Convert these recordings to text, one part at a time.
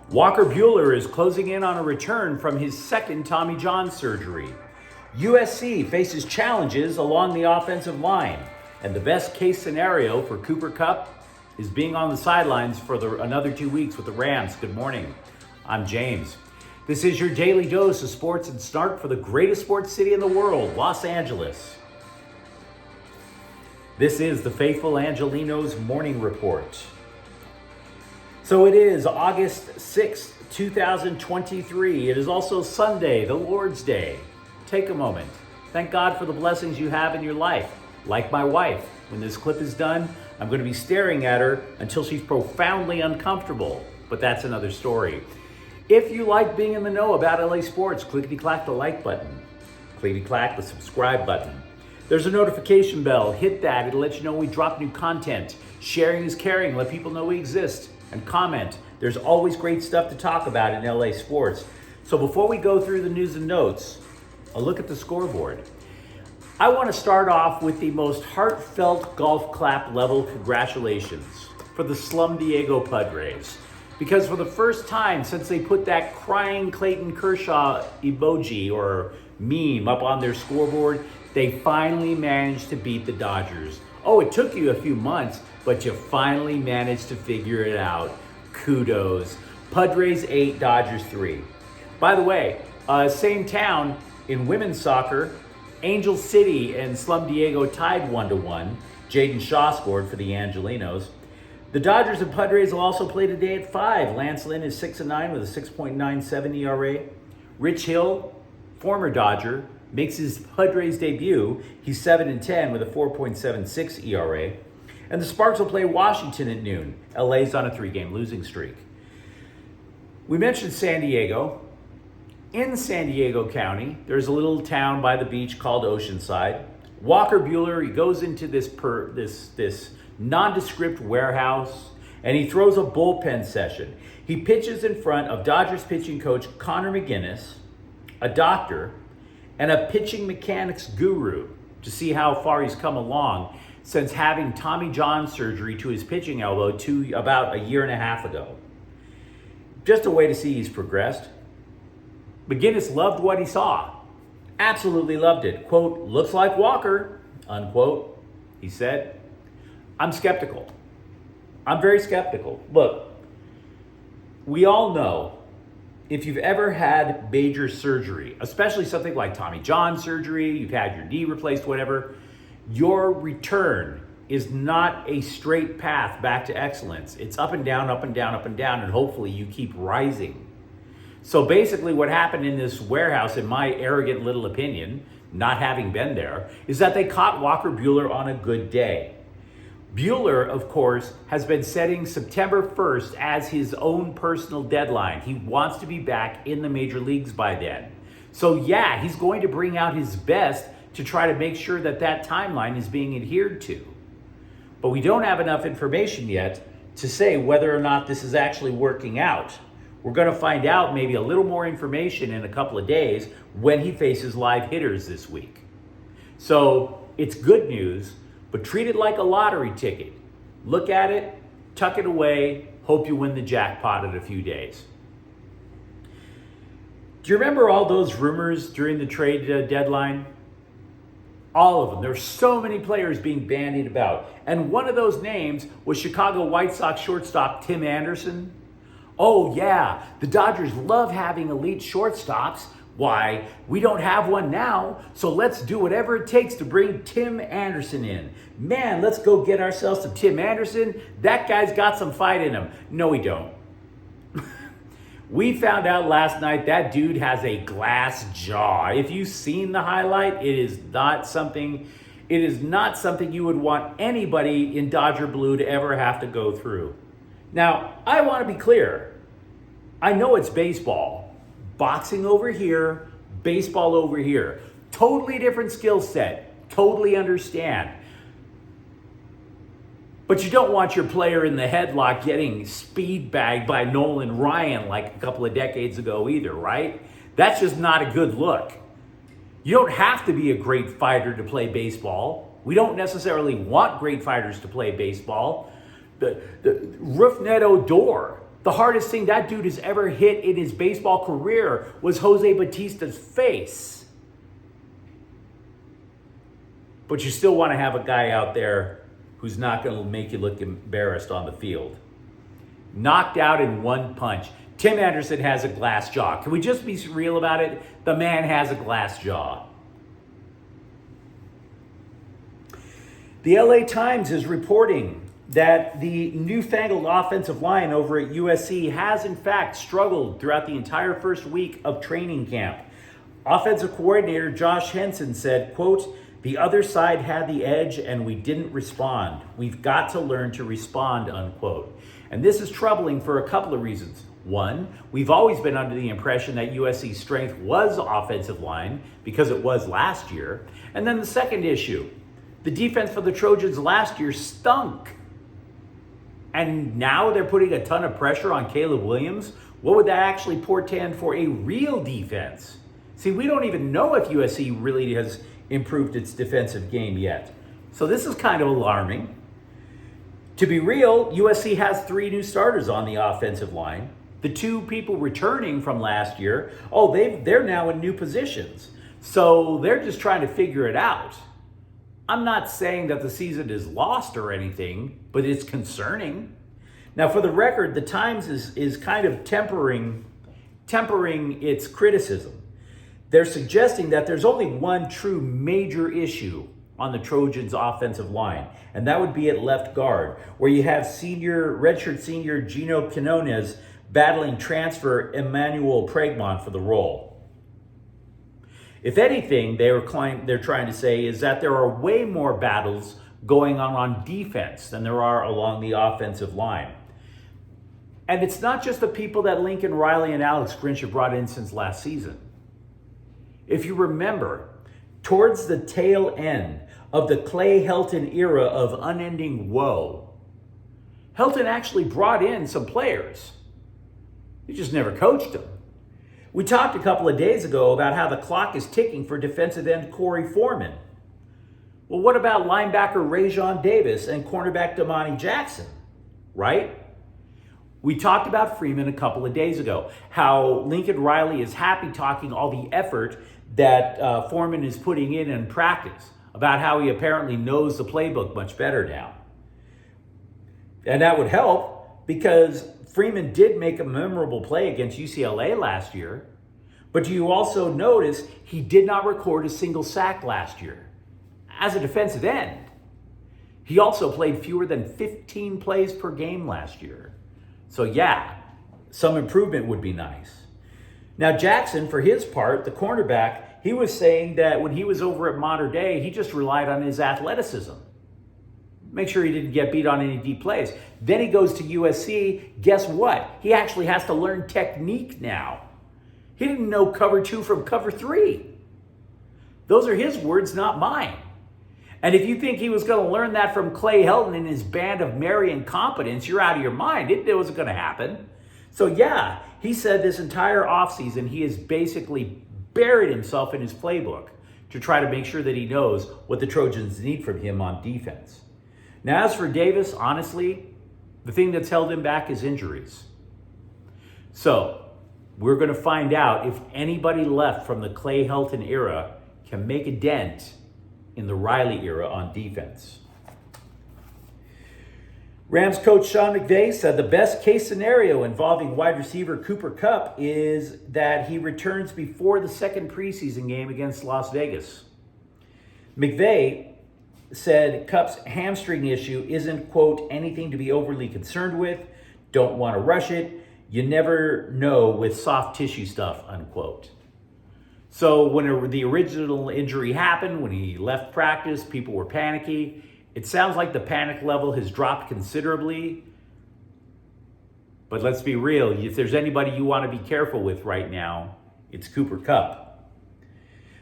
Walker Buehler is closing in on a return from his second Tommy John surgery. USC faces challenges along the offensive line. And the best case scenario for Cooper Kupp is being on the sidelines for another 2 weeks with the Rams. Good morning. I'm James. This is your daily dose of sports and snark for the greatest sports city in the world, Los Angeles. This is the faithful Angelenos Morning Report. So it is August 6th, 2023. It is also Sunday, the Lord's Day. Take a moment. Thank God for the blessings you have in your life. Like my wife, when this clip is done, I'm going to be staring at her until she's profoundly uncomfortable. But that's another story. If you like being in the know about LA sports, clickety-clack the like button. Clickety-clack the subscribe button. There's a notification bell. Hit that. It'll let you know we drop new content. Sharing is caring. Let people know we exist. And comment. There's always great stuff to talk about in LA sports. So before we go through the news and notes, a look at the scoreboard. I want to start off with the most heartfelt golf clap level congratulations for the Slum Diego Padres. Because for the first time since they put that crying Clayton Kershaw emoji or meme up on their scoreboard, they finally managed to beat the Dodgers. Oh, it took you a few months, but you finally managed to figure it out. Kudos. Padres 8, Dodgers 3. By the way, same town in women's soccer, Angel City and Slum Diego tied 1-1. Jaden Shaw scored for the Angelenos. The Dodgers and Padres will also play today at 5. Lance Lynn is 6-9 with a 6.97 ERA. Rich Hill, former Dodger, makes his Padres debut. He's 7-10 with a 4.76 ERA. And the Sparks will play Washington at noon. LA's on a 3-game losing streak. We mentioned San Diego. In San Diego County, there's a little town by the beach called Oceanside. Walker Buehler, he goes into this nondescript warehouse and he throws a bullpen session. He pitches in front of Dodgers pitching coach Connor McGinnis, a doctor, and a pitching mechanics guru to see how far he's come along since having Tommy John surgery to his pitching elbow about a year and a half ago. Just a way to see he's progressed. McGinnis loved what he saw. Absolutely loved it. Quote, looks like Walker, unquote. He said, I'm skeptical. I'm very skeptical. Look, we all know if you've ever had major surgery, especially something like Tommy John surgery, you've had your knee replaced, whatever, your return is not a straight path back to excellence. It's up and down, up and down, up and down, and hopefully you keep rising. So basically what happened in this warehouse, in my arrogant little opinion, not having been there, is that they caught Walker Buehler on a good day. Buehler, of course, has been setting September 1st as his own personal deadline. He wants to be back in the major leagues by then. So yeah, he's going to bring out his best to try to make sure that that timeline is being adhered to. But we don't have enough information yet to say whether or not this is actually working out. We're going to find out maybe a little more information in a couple of days when he faces live hitters this week. So it's good news, but treat it like a lottery ticket. Look at it, tuck it away, hope you win the jackpot in a few days. Do you remember all those rumors during the trade deadline? All of them. There were so many players being bandied about. And one of those names was Chicago White Sox shortstop Tim Anderson. Oh yeah, the Dodgers love having elite shortstops. Why, we don't have one now, so let's do whatever it takes to bring Tim Anderson in. Man, let's go get ourselves some Tim Anderson. That guy's got some fight in him. No, we don't. We found out last night that dude has a glass jaw. If you've seen the highlight, it is not something you would want anybody in Dodger blue to ever have to go through. Now, I want to be clear. I know it's baseball. Boxing over here, baseball over here. Totally different skill set. Totally understand. But you don't want your player in the headlock getting speed bagged by Nolan Ryan like a couple of decades ago either, right? That's just not a good look. You don't have to be a great fighter to play baseball. We don't necessarily want great fighters to play baseball. The Rougned Odor, The hardest thing that dude has ever hit in his baseball career was Jose Batista's face. But you still want to have a guy out there who's not going to make you look embarrassed on the field. Knocked out in one punch. Tim Anderson has a glass jaw. Can we just be real about it? The man has a glass jaw. The LA Times is reporting that the newfangled offensive line over at USC has in fact struggled throughout the entire first week of training camp. Offensive coordinator Josh Henson said, quote, "The other side had the edge and we didn't respond. We've got to learn to respond," unquote. And this is troubling for a couple of reasons. One, we've always been under the impression that USC's strength was offensive line because it was last year. And then the second issue, the defense for the Trojans last year stunk. And now they're putting a ton of pressure on Caleb Williams. What would that actually portend for a real defense? See, we don't even know if USC really has improved its defensive game yet. So this is kind of alarming. To be real, USC has 3 new starters on the offensive line. The 2 people returning from last year, they're now in new positions. So they're just trying to figure it out. I'm not saying that the season is lost or anything, but it's concerning. Now, for the record, the Times is kind of tempering its criticism. They're suggesting that there's only one true major issue on the Trojans' offensive line, and that would be at left guard, where you have redshirt senior Gino Quinones battling transfer Emmanuel Pregmont for the role. If anything, they're trying to say is that there are way more battles going on defense than there are along the offensive line. And it's not just the people that Lincoln Riley and Alex Grinch have brought in since last season. If you remember, towards the tail end of the Clay Helton era of unending woe, Helton actually brought in some players. He just never coached them. We talked a couple of days ago about how the clock is ticking for defensive end Corey Foreman. Well, what about linebacker Rajon Davis and cornerback Damani Jackson, right? We talked about Freeman a couple of days ago, how Lincoln Riley is happy talking all the effort that Foreman is putting in practice, about how he apparently knows the playbook much better now. And that would help because Freeman did make a memorable play against UCLA last year, but do you also notice he did not record a single sack last year as a defensive end? He also played fewer than 15 plays per game last year. So yeah, some improvement would be nice. Now Jackson, for his part, the cornerback, he was saying that when he was over at Mater Dei, he just relied on his athleticism. Make sure he didn't get beat on any deep plays. Then he goes to USC. Guess what? He actually has to learn technique now. He didn't know cover 2 from cover 3. Those are his words, not mine. And if you think he was going to learn that from Clay Helton and his band of merry incompetence, you're out of your mind. It wasn't going to happen. So yeah, he said this entire offseason he has basically buried himself in his playbook to try to make sure that he knows what the Trojans need from him on defense. Now, as for Davis, honestly, the thing that's held him back is injuries. So we're going to find out if anybody left from the Clay Helton era can make a dent in the Riley era on defense. Rams coach Sean McVay said the best case scenario involving wide receiver Cooper Kupp is that he returns before the second preseason game against Las Vegas. McVay said Kupp's hamstring issue isn't, quote, anything to be overly concerned with. Don't want to rush it. You never know with soft tissue stuff, unquote. So when the original injury happened, when he left practice, people were panicky. It sounds like the panic level has dropped considerably. But let's be real. If there's anybody you want to be careful with right now, it's Cooper Kupp.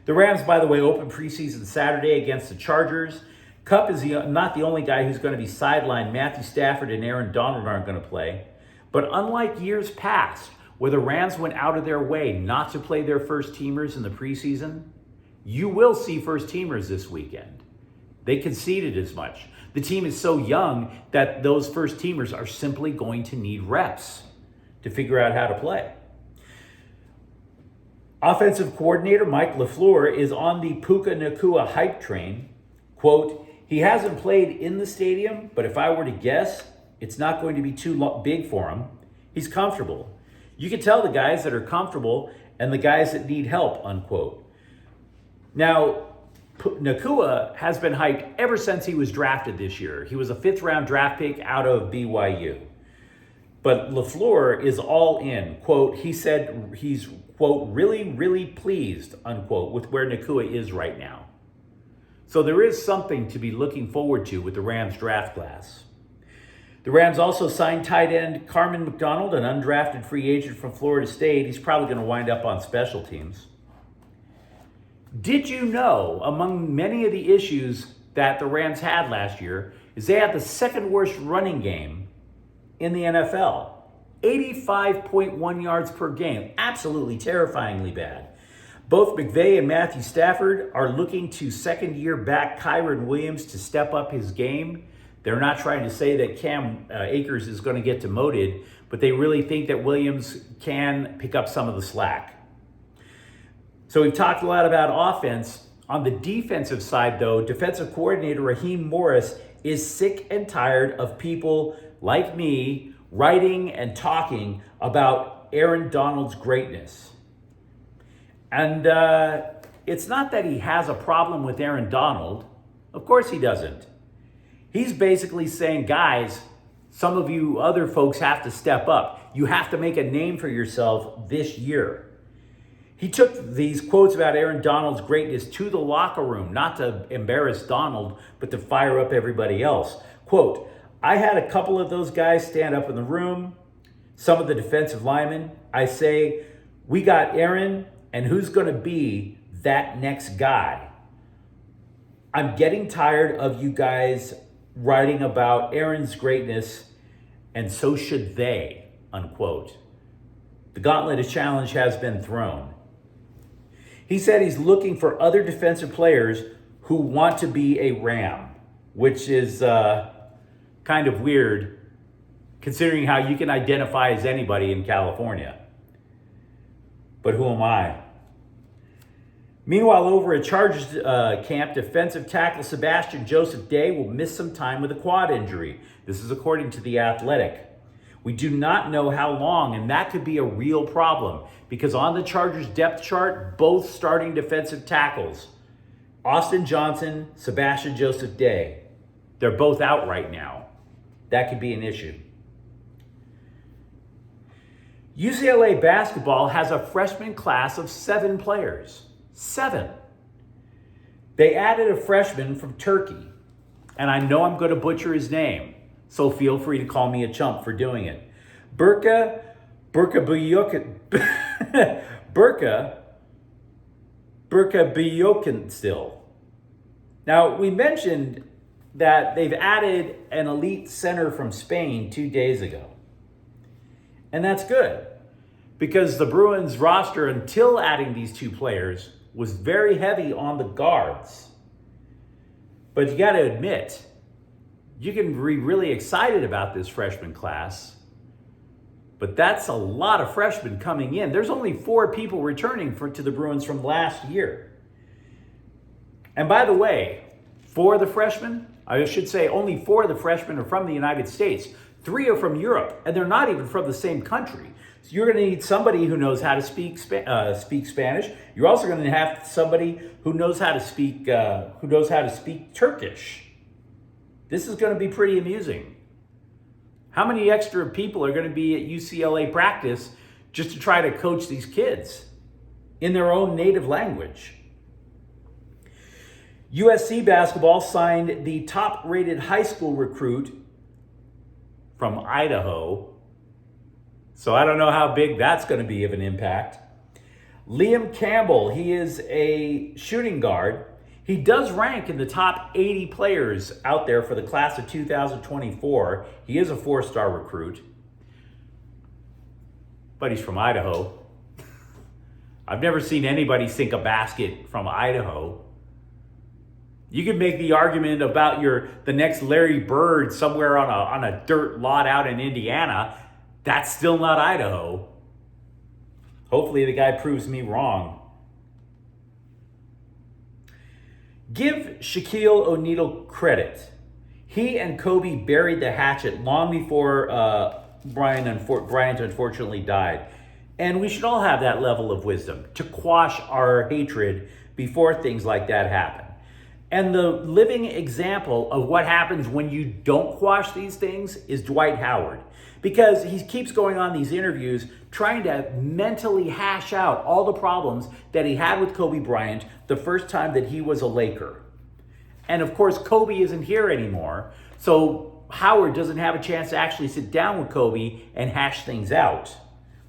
The Rams, by the way, open preseason Saturday against the Chargers. Kupp is not the only guy who's going to be sidelined. Matthew Stafford and Aaron Donald aren't going to play. But unlike years past, where the Rams went out of their way not to play their first teamers in the preseason, you will see first teamers this weekend. They conceded as much. The team is so young that those first teamers are simply going to need reps. to figure out how to play. Offensive coordinator Mike LaFleur is on the Puka Nacua hype train. Quote, he hasn't played in the stadium, but if I were to guess, it's not going to be too big for him. He's comfortable. You can tell the guys that are comfortable and the guys that need help, unquote. Now, Nacua has been hyped ever since he was drafted this year. He was a 5th-round draft pick out of BYU. But LaFleur is all in. Quote, he said he's, quote, really, really pleased, unquote, with where Nacua is right now. So there is something to be looking forward to with the Rams draft class. The Rams also signed tight end Carmen McDonald, an undrafted free agent from Florida State. He's probably going to wind up on special teams. Did you know, among many of the issues that the Rams had last year, is they had the 2nd worst running game in the NFL. 85.1 yards per game. Absolutely terrifyingly bad. Both McVay and Matthew Stafford are looking to 2nd-year back Kyren Williams to step up his game. They're not trying to say that Cam Akers is going to get demoted, but they really think that Williams can pick up some of the slack. So we've talked a lot about offense. On the defensive side, though, defensive coordinator Raheem Morris is sick and tired of people like me writing and talking about Aaron Donald's greatness. And it's not that he has a problem with Aaron Donald. Of course he doesn't. He's basically saying, guys, some of you other folks have to step up. You have to make a name for yourself this year. He took these quotes about Aaron Donald's greatness to the locker room, not to embarrass Donald, but to fire up everybody else. Quote, I had a couple of those guys stand up in the room, some of the defensive linemen. I say, we got Aaron, and who's going to be that next guy? I'm getting tired of you guys writing about Aaron's greatness, and so should they, unquote. The gauntlet of challenge has been thrown. He said he's looking for other defensive players who want to be a Ram, which is kind of weird considering how you can identify as anybody in California. But who am I? Meanwhile, over at Chargers camp, defensive tackle Sebastian Joseph Day will miss some time with a quad injury. This is according to The Athletic. We do not know how long, and that could be a real problem because on the Chargers depth chart, both starting defensive tackles, Austin Johnson, Sebastian Joseph Day, they're both out right now. That could be an issue. UCLA basketball has a freshman class of 7 players. 7. They added a freshman from Turkey, and I know I'm going to butcher his name, so feel free to call me a chump for doing it. Burka Buyokun still. Now, we mentioned that they've added an elite center from Spain 2 days ago. And that's good because the Bruins roster, until adding these 2 players, was very heavy on the guards. But you got to admit, you can be really excited about this freshman class, but that's a lot of freshmen coming in. There's only 4 people returning to the Bruins from last year. And by the way, 4 of the freshmen, I should say only 4 of the freshmen are from the United States. 3 are from Europe, and they're not even from the same country. So you're going to need somebody who knows how to speak Spanish. You're also going to have somebody who knows how to speak Turkish. This is going to be pretty amusing. How many extra people are going to be at UCLA practice just to try to coach these kids in their own native language? USC basketball signed the top-rated high school recruit from Idaho. So I don't know how big that's going to be of an impact. Liam Campbell, he is a shooting guard. He does rank in the top 80 players out there for the class of 2024. He is a 4-star recruit, but he's from Idaho. I've never seen anybody sink a basket from Idaho. You could make the argument about the next Larry Bird somewhere on a dirt lot out in Indiana. That's still not Idaho. Hopefully the guy proves me wrong. Give Shaquille O'Neal credit. He and Kobe buried the hatchet long before Bryant unfortunately died. And we should all have that level of wisdom to quash our hatred before things like that happen. And the living example of what happens when you don't quash these things is Dwight Howard. Because he keeps going on these interviews trying to mentally hash out all the problems that he had with Kobe Bryant the first time that he was a Laker. And of course, Kobe isn't here anymore. So Howard doesn't have a chance to actually sit down with Kobe and hash things out.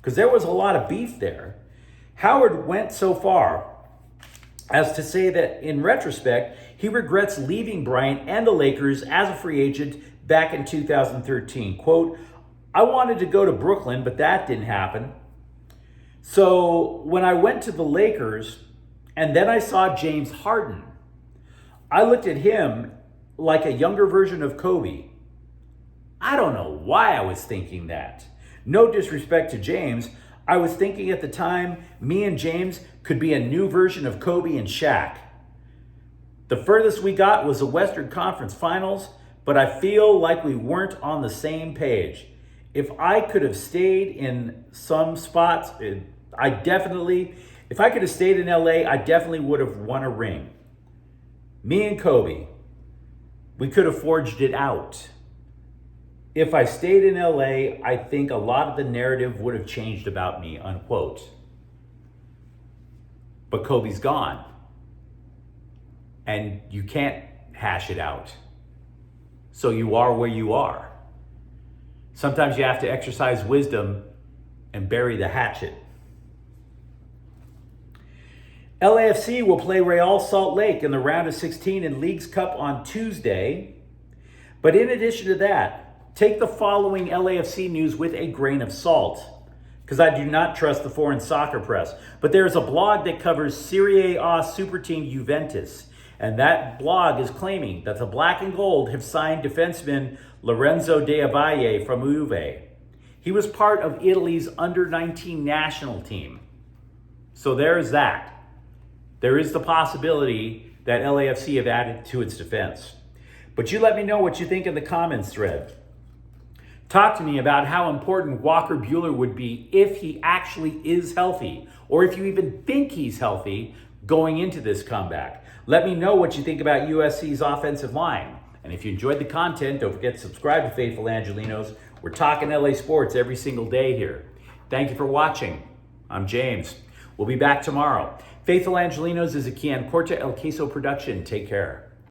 Because there was a lot of beef there. Howard went so far as to say that in retrospect, he regrets leaving Bryant and the Lakers as a free agent back in 2013. Quote, I wanted to go to Brooklyn, but that didn't happen. So when I went to the Lakers and then I saw James Harden, I looked at him like a younger version of Kobe. I don't know why I was thinking that. No disrespect to James. I was thinking at the time, me and James could be a new version of Kobe and Shaq. The furthest we got was the Western Conference Finals, but I feel like we weren't on the same page. If I could have stayed in some spots, if I could have stayed in LA, I definitely would have won a ring. Me and Kobe, we could have forged it out. If I stayed in LA, I think a lot of the narrative would have changed about me, unquote. But Kobe's gone. And you can't hash it out. So you are where you are. Sometimes you have to exercise wisdom and bury the hatchet. LAFC will play Real Salt Lake in the round of 16 in Leagues Cup on Tuesday. But in addition to that, take the following LAFC news with a grain of salt, because I do not trust the foreign soccer press. But there's a blog that covers Serie A super team Juventus, and that blog is claiming that the black and gold have signed defenseman Lorenzo De Avalle from Juve. He was part of Italy's under-19 national team. So there's that. There is the possibility that LAFC have added to its defense. But you let me know what you think in the comments thread. Talk to me about how important Walker Buehler would be if he actually is healthy, or if you even think he's healthy going into this comeback. Let me know what you think about USC's offensive line. And if you enjoyed the content, don't forget to subscribe to Faithful Angelenos. We're talking LA sports every single day here. Thank you for watching. I'm James. We'll be back tomorrow. Faithful Angelenos is a Kian Corta El Queso production. Take care.